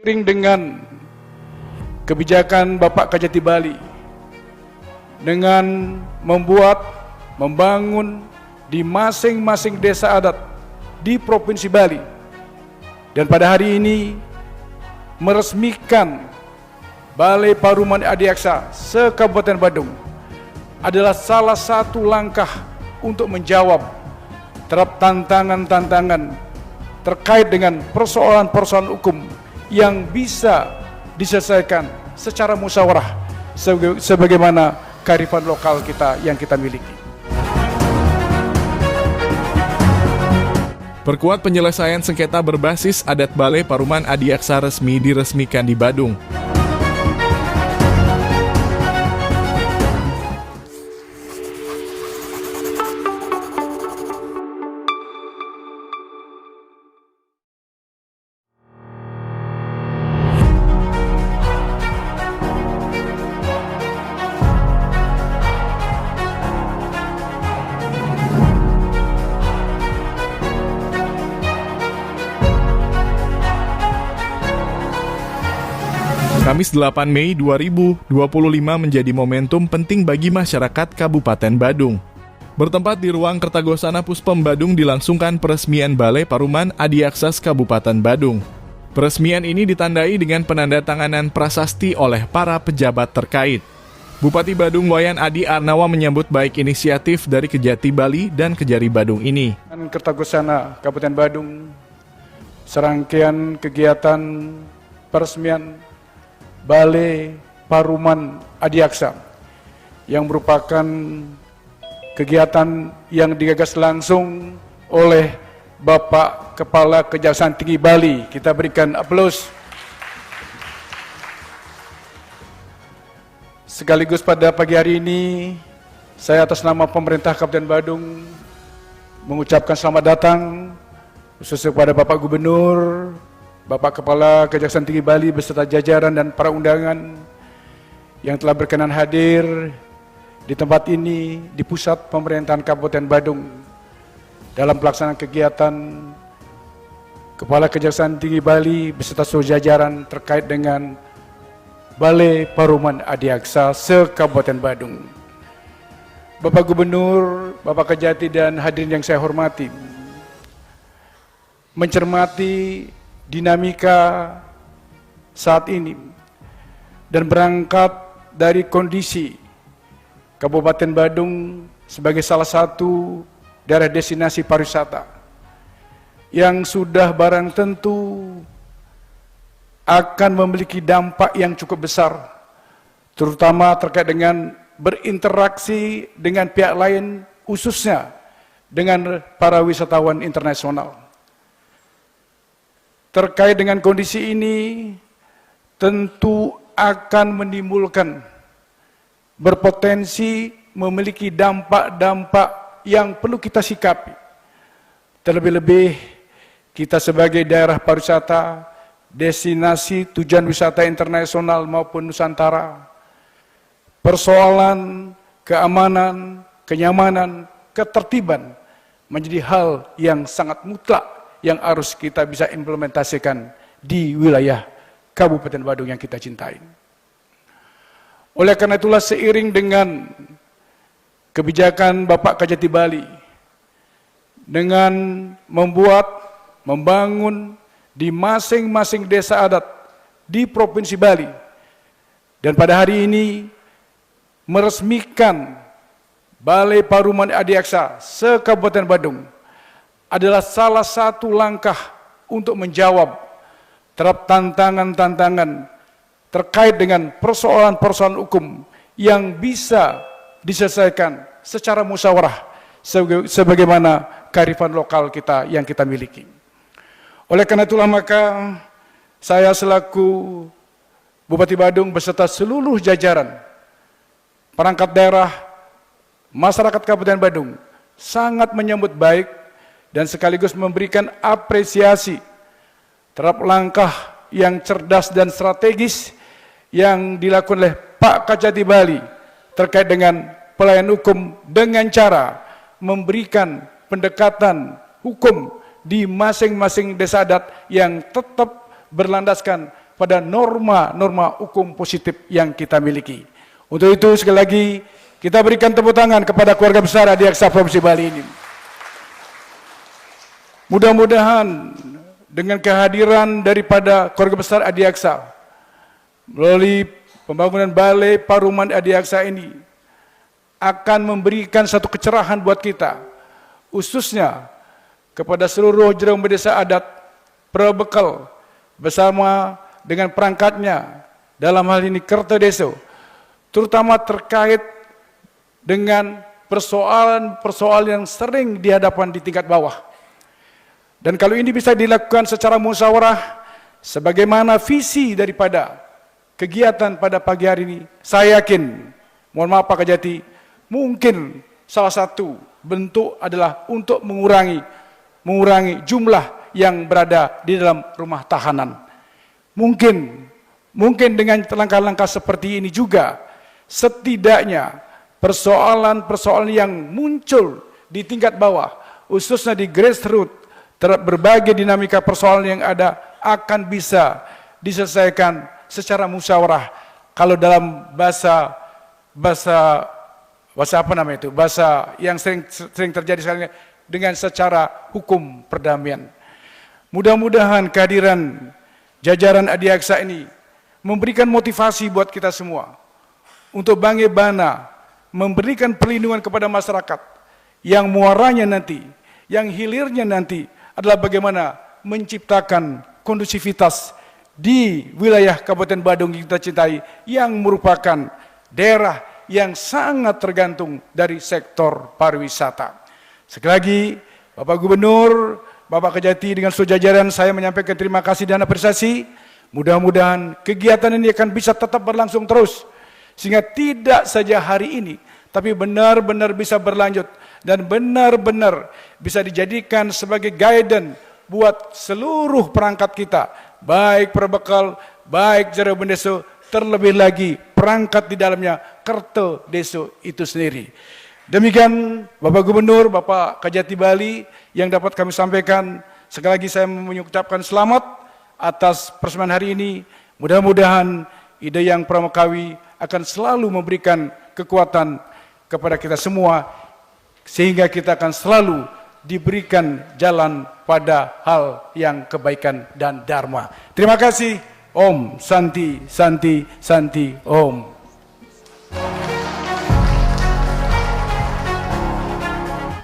Seiring dengan kebijakan Bapak Kajati Bali dengan membangun di masing-masing desa adat di Provinsi Bali, dan pada hari ini meresmikan Balai Paruman Adiaksa se-Kabupaten Badung adalah salah satu langkah untuk menjawab terhadap tantangan-tantangan terkait dengan persoalan-persoalan hukum yang bisa diselesaikan secara musyawarah sebagaimana kearifan lokal kita yang kita miliki. Perkuat penyelesaian sengketa berbasis adat, Balai Paruman Adiaksa resmi diresmikan di Badung. Kamis 8 Mei 2025 menjadi momentum penting bagi masyarakat Kabupaten Badung. Bertempat di ruang Kertagosana Puspem Badung dilangsungkan peresmian Balai Paruman Adiaksa Kabupaten Badung. Peresmian ini ditandai dengan penandatanganan prasasti oleh para pejabat terkait. Bupati Badung Wayan Adi Arnawa menyambut baik inisiatif dari Kejati Bali dan Kejari Badung ini. Kertagosana Kabupaten Badung, serangkaian kegiatan peresmian Balai Paruman Adiaksa yang merupakan kegiatan yang digagas langsung oleh Bapak Kepala Kejaksaan Tinggi Bali. Kita berikan aplaus. Sekaligus pada pagi hari ini, saya atas nama pemerintah Kabupaten Badung mengucapkan selamat datang khususnya kepada Bapak Gubernur, Bapak Kepala Kejaksaan Tinggi Bali beserta jajaran dan para undangan yang telah berkenan hadir di tempat ini di pusat pemerintahan Kabupaten Badung dalam pelaksanaan kegiatan Kepala Kejaksaan Tinggi Bali beserta seluruh jajaran terkait dengan Balai Paruman Adiaksa se-Kabupaten Badung. Bapak Gubernur, Bapak Kejati dan hadirin yang saya hormati, mencermati dinamika saat ini dan berangkat dari kondisi Kabupaten Badung sebagai salah satu daerah destinasi pariwisata yang sudah barang tentu akan memiliki dampak yang cukup besar, terutama terkait dengan berinteraksi dengan pihak lain, khususnya dengan para wisatawan internasional. Terkait dengan kondisi ini, tentu akan menimbulkan berpotensi memiliki dampak-dampak yang perlu kita sikapi. Terlebih-lebih kita sebagai daerah pariwisata, destinasi tujuan wisata internasional maupun Nusantara, persoalan keamanan, kenyamanan, ketertiban menjadi hal yang sangat mutlak yang harus kita bisa implementasikan di wilayah Kabupaten Badung yang kita cintai. Oleh karena itulah, seiring dengan kebijakan Bapak Kajati Bali dengan membangun di masing-masing desa adat di Provinsi Bali, dan pada hari ini meresmikan Balai Paruman Adiaksa se-Kabupaten Badung adalah salah satu langkah untuk menjawab terhadap tantangan-tantangan terkait dengan persoalan-persoalan hukum yang bisa diselesaikan secara musyawarah sebagaimana kearifan lokal kita yang kita miliki. Oleh karena itulah maka saya selaku Bupati Badung beserta seluruh jajaran perangkat daerah, masyarakat Kabupaten Badung sangat menyambut baik dan sekaligus memberikan apresiasi terhadap langkah yang cerdas dan strategis yang dilakukan oleh Pak Kajati Bali terkait dengan pelayanan hukum dengan cara memberikan pendekatan hukum di masing-masing desa adat yang tetap berlandaskan pada norma-norma hukum positif yang kita miliki. Untuk itu sekali lagi kita berikan tepuk tangan kepada keluarga besar Adiaksa Provinsi Bali ini. Mudah-mudahan dengan kehadiran daripada keluarga besar Adiaksa melalui pembangunan Balai Paruman Adiaksa ini akan memberikan satu kecerahan buat kita, khususnya kepada seluruh jurang desa adat Perbekal bersama dengan perangkatnya, dalam hal ini Kertodeso, terutama terkait dengan persoalan-persoalan yang sering dihadapan di tingkat bawah. Dan kalau ini bisa dilakukan secara musyawarah, sebagaimana visi daripada kegiatan pada pagi hari ini, saya yakin, mohon maaf Pak Kajati, mungkin salah satu bentuk adalah untuk mengurangi jumlah yang berada di dalam rumah tahanan. Mungkin dengan langkah-langkah seperti ini juga, setidaknya persoalan-persoalan yang muncul di tingkat bawah, khususnya di grassroots, berbagai dinamika persoalan yang ada akan bisa diselesaikan secara musyawarah. Kalau dalam bahasa yang sering terjadi sekarang ini, dengan secara hukum perdamaian. Mudah-mudahan kehadiran jajaran Adiaksa ini memberikan motivasi buat kita semua untuk bagaimana memberikan perlindungan kepada masyarakat yang muaranya nanti, yang hilirnya nanti adalah bagaimana menciptakan kondusivitas di wilayah Kabupaten Badung yang kita cintai, yang merupakan daerah yang sangat tergantung dari sektor pariwisata. Sekali lagi, Bapak Gubernur, Bapak Kejati dengan seluruh jajaran, saya menyampaikan terima kasih dan apresiasi. Mudah-mudahan kegiatan ini akan bisa tetap berlangsung terus, sehingga tidak saja hari ini, tapi benar-benar bisa berlanjut dan benar-benar bisa dijadikan sebagai guidance buat seluruh perangkat kita, baik Perbekal, baik Jero Bendeso, terlebih lagi perangkat di dalamnya Kertodeso itu sendiri. Demikian Bapak Gubernur, Bapak Kajati Bali yang dapat kami sampaikan. Sekali lagi saya mengucapkan selamat atas persembahan hari ini. Mudah-mudahan ide yang pramukawi akan selalu memberikan kekuatan kepada kita semua, sehingga kita akan selalu diberikan jalan pada hal yang kebaikan dan dharma. Terima kasih. Om Santi Santi Santi Om.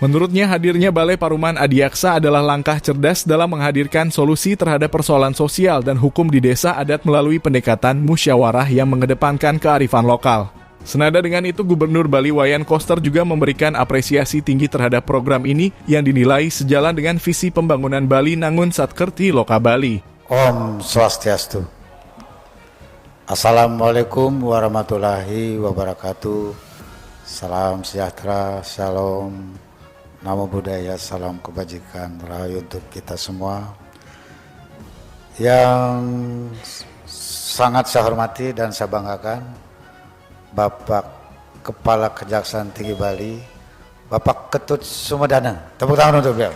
Menurutnya, hadirnya Balai Paruman Adiaksa adalah langkah cerdas dalam menghadirkan solusi terhadap persoalan sosial dan hukum di desa adat melalui pendekatan musyawarah yang mengedepankan kearifan lokal. Senada dengan itu, Gubernur Bali Wayan Koster juga memberikan apresiasi tinggi terhadap program ini yang dinilai sejalan dengan visi pembangunan Bali Nangun Satkerti Loka Bali. Om Swastiastu. Assalamualaikum warahmatullahi wabarakatuh. Salam sejahtera, shalom, namo buddhaya, salam kebajikan rahayu untuk kita semua. Yang sangat saya hormati dan saya banggakan Bapak Kepala Kejaksaan Tinggi Bali, Bapak Ketut Sumedana. Tepuk tangan untuk beliau.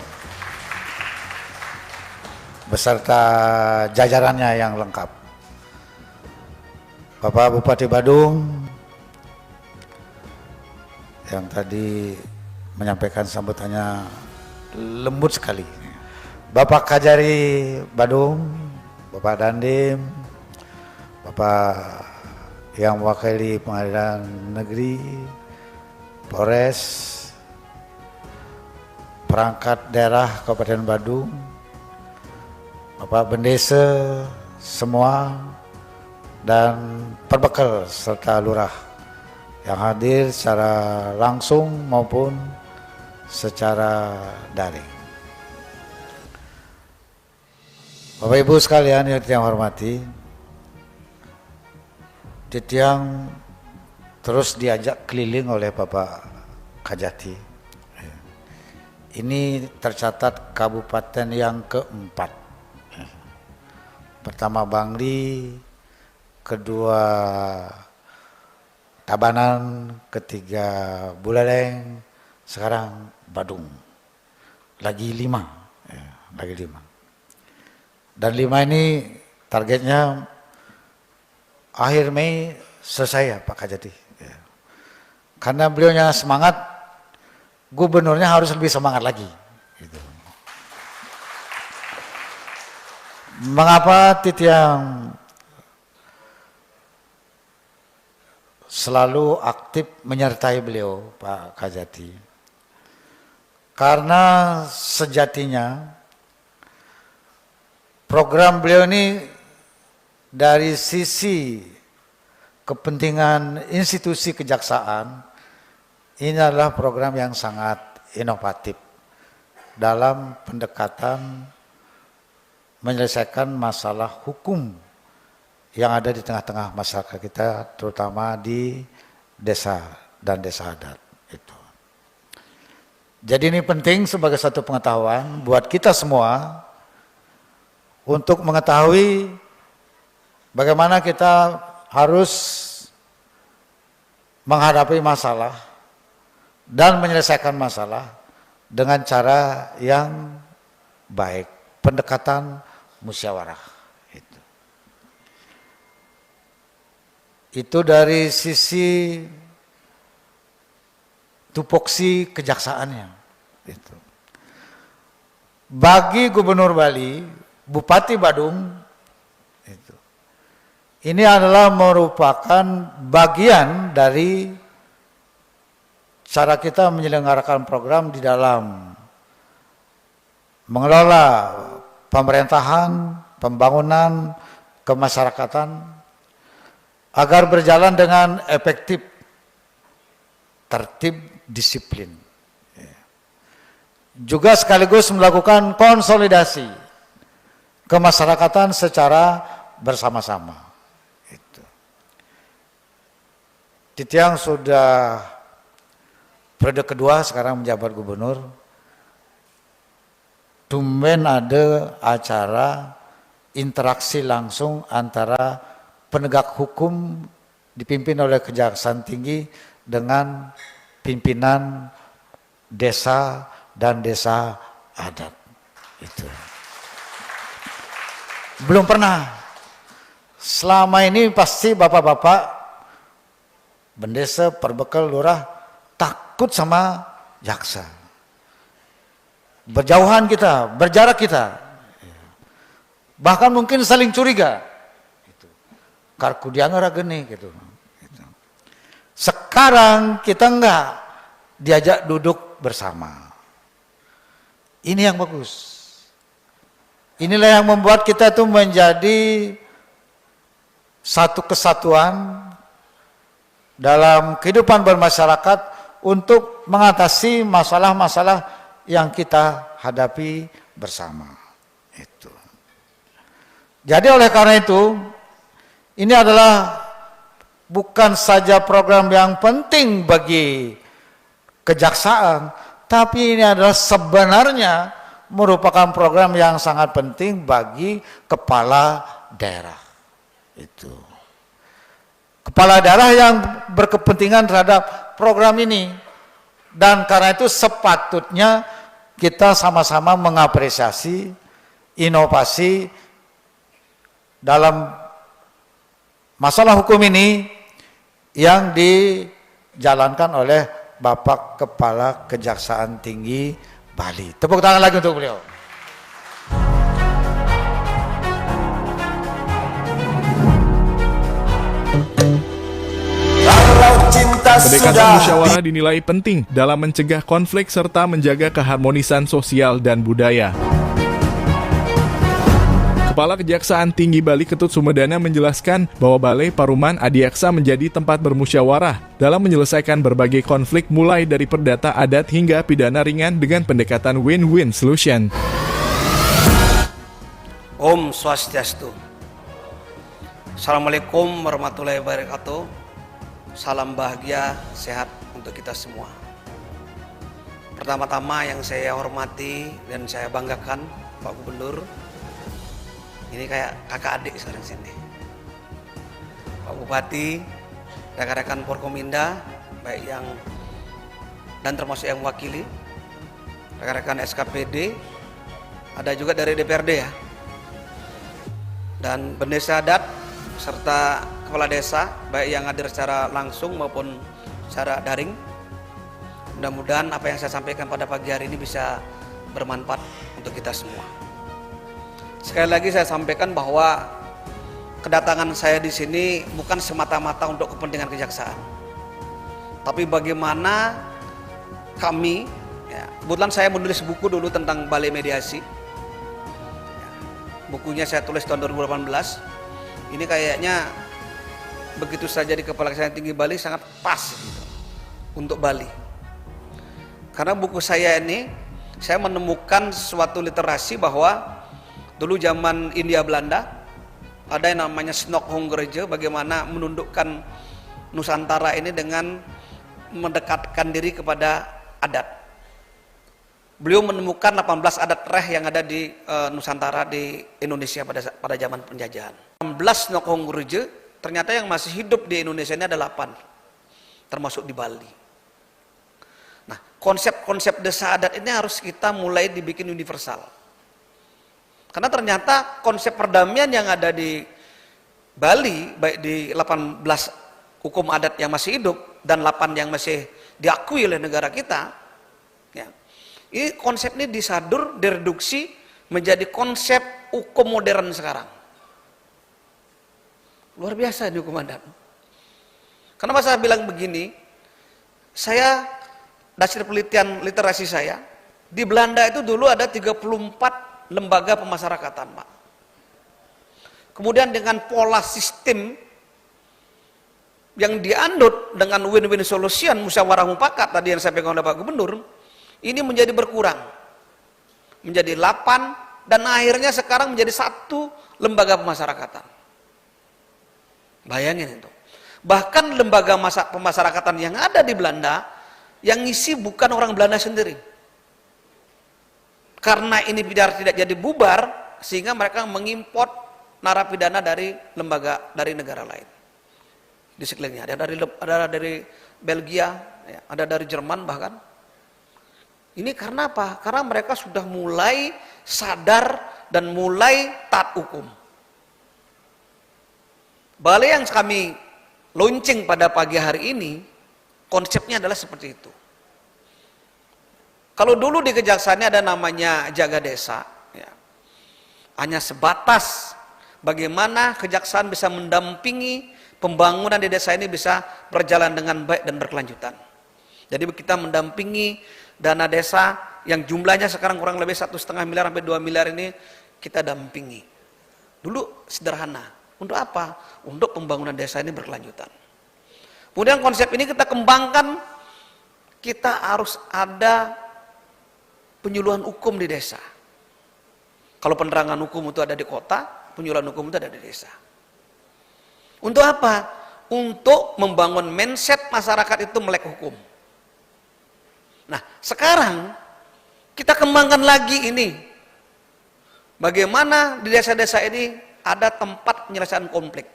Beserta jajarannya yang lengkap. Bapak Bupati Badung yang tadi menyampaikan sambutannya lembut sekali. Bapak Kajari Badung, Bapak Dandim, Bapak yang mewakili Pengadilan Negeri, Polres, perangkat daerah Kabupaten Badung, Bapak Bendesa semua, dan Perbekal serta lurah yang hadir secara langsung maupun secara daring. Bapak Ibu sekalian yang saya hormati, Titiang terus diajak keliling oleh Bapak Kajati. Ini tercatat kabupaten yang keempat. Pertama Bangli, kedua Tabanan, ketiga Buleleng, sekarang Badung. Lagi 5. Dan 5 ini targetnya akhir Mei selesai ya Pak Kajati. Ya. Karena beliaunya semangat, gubernurnya harus lebih semangat lagi. Gitu. Mengapa Titiang selalu aktif menyertai beliau Pak Kajati? Karena sejatinya program beliau ini dari sisi kepentingan institusi kejaksaan ini adalah program yang sangat inovatif dalam pendekatan menyelesaikan masalah hukum yang ada di tengah-tengah masyarakat kita, terutama di desa dan desa adat. Itu. Jadi ini penting sebagai satu pengetahuan buat kita semua untuk mengetahui bagaimana kita harus menghadapi masalah dan menyelesaikan masalah dengan cara yang baik, pendekatan musyawarah. Itu dari sisi tupoksi kejaksaannya. Itu. Bagi Gubernur Bali, Bupati Badung, itu. Ini adalah merupakan bagian dari cara kita menyelenggarakan program di dalam mengelola pemerintahan, pembangunan, kemasyarakatan, agar berjalan dengan efektif, tertib, disiplin. Juga sekaligus melakukan konsolidasi kemasyarakatan secara bersama-sama. Titiang sudah periode kedua sekarang menjabat gubernur. Tumben ada acara interaksi langsung antara penegak hukum dipimpin oleh Kejaksaan Tinggi dengan pimpinan desa dan desa adat. Itu. Belum pernah. Selama ini pasti bapak-bapak, bendesa, perbekal, lurah takut sama jaksa. Berjauhan kita, berjarak kita. Bahkan mungkin saling curiga. Karku dia gini gitu. Sekarang kita enggak diajak duduk bersama. Ini yang bagus. Inilah yang membuat kita itu menjadi satu kesatuan dalam kehidupan bermasyarakat untuk mengatasi masalah-masalah yang kita hadapi bersama. Itu. Jadi oleh karena itu, ini adalah bukan saja program yang penting bagi kejaksaan, tapi ini adalah sebenarnya merupakan program yang sangat penting bagi kepala daerah. Itu. Kepala daerah yang berkepentingan terhadap program ini. Dan karena itu sepatutnya kita sama-sama mengapresiasi inovasi dalam masalah hukum ini yang dijalankan oleh Bapak Kepala Kejaksaan Tinggi Bali. Tepuk tangan lagi untuk beliau. Pendekatan musyawarah dinilai penting dalam mencegah konflik serta menjaga keharmonisan sosial dan budaya. Kepala Kejaksaan Tinggi Bali Ketut Sumedana menjelaskan bahwa Balai Paruman Adiaksa menjadi tempat bermusyawarah dalam menyelesaikan berbagai konflik mulai dari perdata adat hingga pidana ringan dengan pendekatan win-win solution. Om Swastiastu. Assalamualaikum warahmatullahi wabarakatuh. Salam bahagia, sehat untuk kita semua. Pertama-tama yang saya hormati dan saya banggakan Pak Gubernur. Ini kayak kakak adik sekarang sini. Pak Bupati, rekan-rekan Forkominda, baik yang dan termasuk yang mewakili, rekan-rekan SKPD, ada juga dari DPRD ya, dan bendesa adat serta kepala desa, baik yang hadir secara langsung maupun secara daring. Mudah-mudahan apa yang saya sampaikan pada pagi hari ini bisa bermanfaat untuk kita semua. Sekali lagi saya sampaikan bahwa kedatangan saya di sini bukan semata-mata untuk kepentingan kejaksaan, tapi bagaimana kami, ya, kebetulan saya menulis buku dulu tentang balai mediasi. Bukunya saya tulis tahun 2018. Ini kayaknya begitu saja di kepala saya tinggi Bali sangat pas gitu, untuk Bali. Karena buku saya ini, saya menemukan suatu literasi bahwa dulu zaman India Belanda ada yang namanya Snokhongreje, bagaimana menundukkan Nusantara ini dengan mendekatkan diri kepada adat. Beliau menemukan 18 adat reh yang ada di Nusantara, di Indonesia pada zaman penjajahan. 18 Snokhongreje, ternyata yang masih hidup di Indonesia ini ada 8, termasuk di Bali. Nah, konsep-konsep desa adat ini harus kita mulai dibikin universal. Karena ternyata konsep perdamaian yang ada di Bali, baik di 18 hukum adat yang masih hidup dan 8 yang masih diakui oleh negara kita, ya, ini konsep ini disadur, direduksi menjadi konsep hukum modern sekarang. Luar biasa ini hukum adat. Kenapa saya bilang begini? Saya, dasar penelitian literasi saya, di Belanda itu dulu ada 34 lembaga pemasyarakatan, Pak. Kemudian dengan pola sistem yang dianut dengan win-win solution, musyawarah mufakat tadi yang disampaikan oleh Pak Gubernur, ini menjadi berkurang, menjadi 8, dan akhirnya sekarang menjadi 1 lembaga pemasyarakatan. Bayangin itu. Bahkan lembaga pemasyarakatan yang ada di Belanda, yang ngisi bukan orang Belanda sendiri. Karena ini biar tidak jadi bubar, sehingga mereka mengimport narapidana dari lembaga, dari negara lain di sekelilingnya. Ada dari Belgia, ada dari Jerman bahkan. Ini karena apa? Karena mereka sudah mulai sadar dan mulai taat hukum. Balai yang kami launching pada pagi hari ini, konsepnya adalah seperti itu. Kalau dulu di kejaksaannya ada namanya jaga desa, ya, hanya sebatas bagaimana kejaksaan bisa mendampingi pembangunan di desa ini bisa berjalan dengan baik dan berkelanjutan. Jadi kita mendampingi dana desa yang jumlahnya sekarang kurang lebih 1,5 miliar sampai 2 miliar ini kita dampingi. Dulu sederhana. Untuk apa? Untuk pembangunan desa ini berkelanjutan. Kemudian konsep ini kita kembangkan, kita harus ada penyuluhan hukum di desa. Kalau penerangan hukum itu ada di kota, penyuluhan hukum itu ada di desa. Untuk apa? Untuk membangun mindset masyarakat itu melek hukum. Nah, sekarang kita kembangkan lagi ini. Bagaimana di desa-desa ini ada tempat penyelesaian konflik.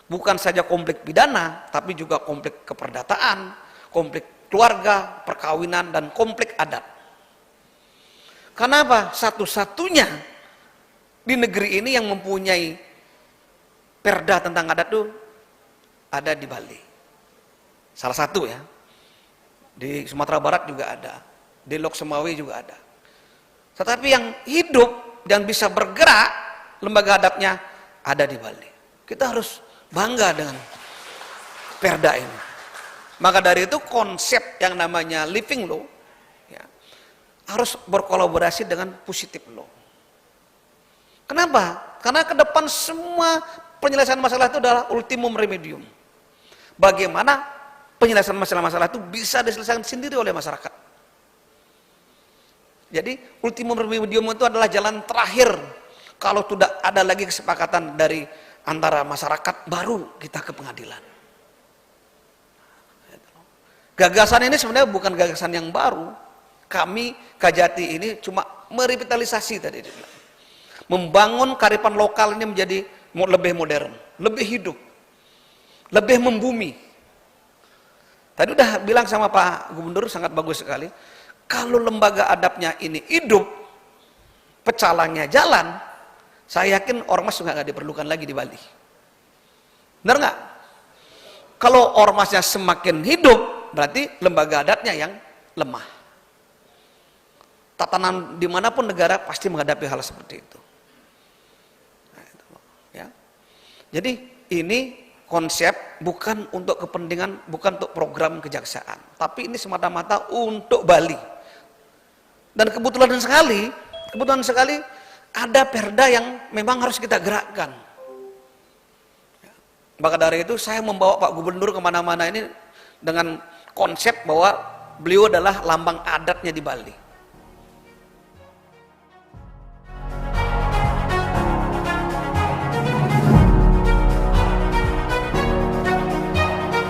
Bukan saja konflik pidana, tapi juga konflik keperdataan, konflik keluarga, perkawinan, dan konflik adat. Kenapa? Satu-satunya di negeri ini yang mempunyai perda tentang adat itu ada di Bali. Salah satu ya. Di Sumatera Barat juga ada, di Lok Semawe juga ada. Tetapi yang hidup dan bisa bergerak lembaga adatnya ada di Bali. Kita harus bangga dengan perda ini. Maka dari itu konsep yang namanya living law ya, harus berkolaborasi dengan positive law. Kenapa? Karena ke depan semua penyelesaian masalah itu adalah ultimum remedium. Bagaimana penyelesaian masalah-masalah itu bisa diselesaikan sendiri oleh masyarakat. Jadi ultimum remedium itu adalah jalan terakhir. Kalau tidak ada lagi kesepakatan dari antara masyarakat, baru kita ke pengadilan. Gagasan ini sebenarnya bukan gagasan yang baru. Kami Kajati ini cuma merevitalisasi tadi. Membangun kearifan lokal ini menjadi lebih modern, lebih hidup, lebih membumi. Tadi udah bilang sama Pak Gubernur sangat bagus sekali. Kalau lembaga adabnya ini hidup, pecalangnya jalan, saya yakin ormas juga nggak diperlukan lagi di Bali. Benar nggak? Kalau ormasnya semakin hidup, berarti lembaga adatnya yang lemah. Tatanan dimanapun negara pasti menghadapi hal seperti itu. Nah, itu ya. Jadi ini konsep bukan untuk kepentingan, bukan untuk program kejaksaan, tapi ini semata-mata untuk Bali. Dan kebetulan sekali ada perda yang memang harus kita gerakkan. Maka dari itu saya membawa Pak Gubernur kemana-mana ini dengan konsep bahwa beliau adalah lambang adatnya di Bali.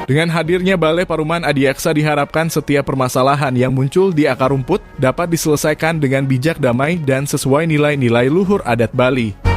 Dengan hadirnya Balai Paruman Adiaksa diharapkan setiap permasalahan yang muncul di akar rumput dapat diselesaikan dengan bijak, damai, dan sesuai nilai-nilai luhur adat Bali.